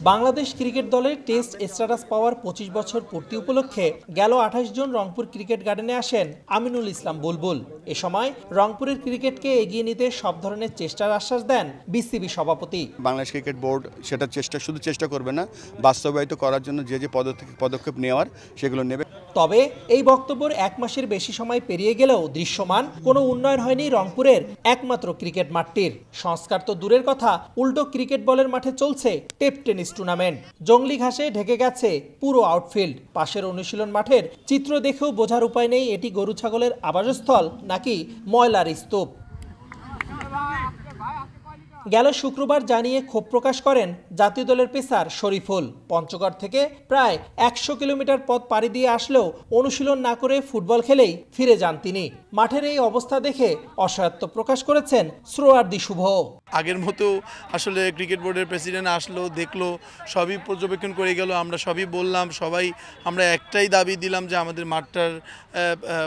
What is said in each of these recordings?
Bangladesh cricket দলের test status পাওয়ার ২৫ বছর পূর্তি উপলক্ষে গেল ২৮ জন রংপুর ক্রিকেট গার্ডেনে আসেন আমিনুল ইসলাম বুলবুল। এ সময় রংপুরের ক্রিকেটকে এগিয়ে নিতে সব ধরনের চেষ্টার আশ্বাস দেন বিসিবি সভাপতি। বাংলাদেশ ক্রিকেট বোর্ড সেটা শুধু চেষ্টা করবে না, বাস্তবায়িত করার জন্য যে পদক্ষেপ নেওয়ার সেগুলো নেবে। তবে এই বক্তব্যের ১ মাসের বেশি সময় পেরিয়ে গেলেও দৃশ্যমান কোনো উন্নয়ন হয়নি রংপুরের একমাত্র ক্রিকেট মাঠটির। সংস্কার তো দূরের কথা, উল্টো ক্রিকেট বলের মাঠে চলছে টেপ টেনিস টুর্নামেন্ট। জংলি ঘাসে ঢেকে গেছে পুরো আউটফিল্ড। পাশের অনুশীলন মাঠের চিত্র দেখেও বোঝার উপায় নেই এটি গরু ছাগলের আবাসস্থল নাকি ময়লার স্তূপ। গেল শুক্রবার জানিয়ে ক্ষোভ প্রকাশ করেন জাতীয় দলের পেসার শরীফুল। পঞ্চগড় থেকে প্রায় ১০০ কিলোমিটার পথ পাড়ি দিয়ে আসলেও অনুশীলন না করে ফুটবল খেলেই ফিরে যান তিনি। মাঠের এই অবস্থা দেখে অসহায়ত্ব প্রকাশ করেছেন শ্রোয়ার্দি শুভ। আগের মতো আসলে ক্রিকেট বোর্ডের প্রেসিডেন্ট আসলো, দেখলো, সবই পর্যবেক্ষণ করে গেল। আমরা সবই বললাম, আমরা একটাই দাবি দিলাম যে আমাদের মাঠটার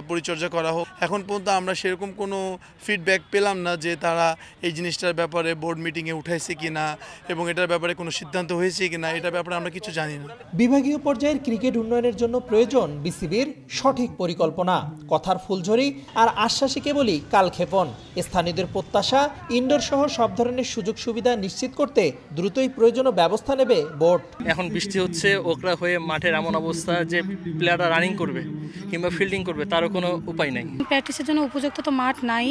পরিচর্যা করা হোক। এখন পর্যন্ত আমরা সেরকম কোনো ফিডব্যাক পেলাম না যে তারা এই জিনিসটার ব্যাপারে বোর্ড মিটিংয়ে উঠাইছে কিনা এবং এটার ব্যাপারে কোনো সিদ্ধান্ত হয়েছে কিনা, এটার ব্যাপারে আমরা কিছু জানি না। বিভাগীয় পর্যায়ের ক্রিকেট উন্নয়নের জন্য প্রয়োজন বিসিবির সঠিক পরিকল্পনা। কথার ফুলঝুরি আর আশ্বাসে কেবলই কালক্ষেপণ। স্থানীয়দের প্রত্যাশা ইনডোর সহ সব ধরনের সুযোগ সুবিধা নিশ্চিত করতে দ্রুতই প্রয়োজনীয় ব্যবস্থা নেবে বোর্ড। এখন বৃষ্টি হচ্ছে, ওকরা হয়ে মাঠের এমন অবস্থা যে প্লেয়াররা রানিং করবে কিংবা ফিল্ডিং করবে তারও কোনো উপায় নাই। প্র্যাকটিসের জন্য উপযুক্ত তো মাঠ নাই,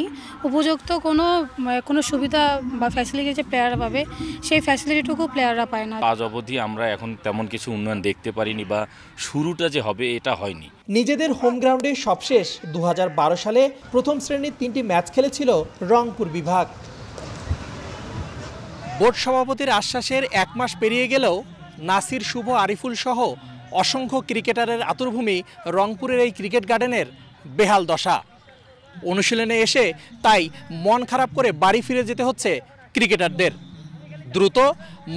উপযুক্ত কোনো সুবিধা বা ফ্যাসিলিটি যে প্লেয়াররা পাবে সেই ফ্যাসিলিটিটুকু প্লেয়াররা পায় না। আজ অবধি আমরা এখন তেমন কিছু উন্নয়ন দেখতে পারিনি বা শুরুটা যে হবে এটা হয়নি। নিজেদের হোম গ্রাউন্ডে সবশেষ ২০১২ সালে প্রথম শ্রেণীর ৩টি ম্যাচ খেলেছিল রংপুর বিভাগ। বোর্ড সভাপতির আশ্বাসের ১ মাস পেরিয়ে গেলেও নাসির, শুভ, আরিফুল সহ অসংখ্য ক্রিকেটারের আতুরভূমি রংপুরের এই ক্রিকেট গার্ডেনের বেহাল দশা। অনুশীলনে এসে তাই মন খারাপ করে বাড়ি ফিরে যেতে হচ্ছে ক্রিকেটারদের। দ্রুত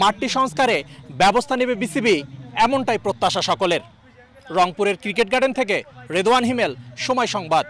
মাঠটি সংস্কারে ব্যবস্থা নেবে বিসিবি, এমনটাই প্রত্যাশা সকলের। রংপুরের ক্রিকেট গার্ডেন থেকে রেদওয়ান হিমেল, সময় সংবাদ।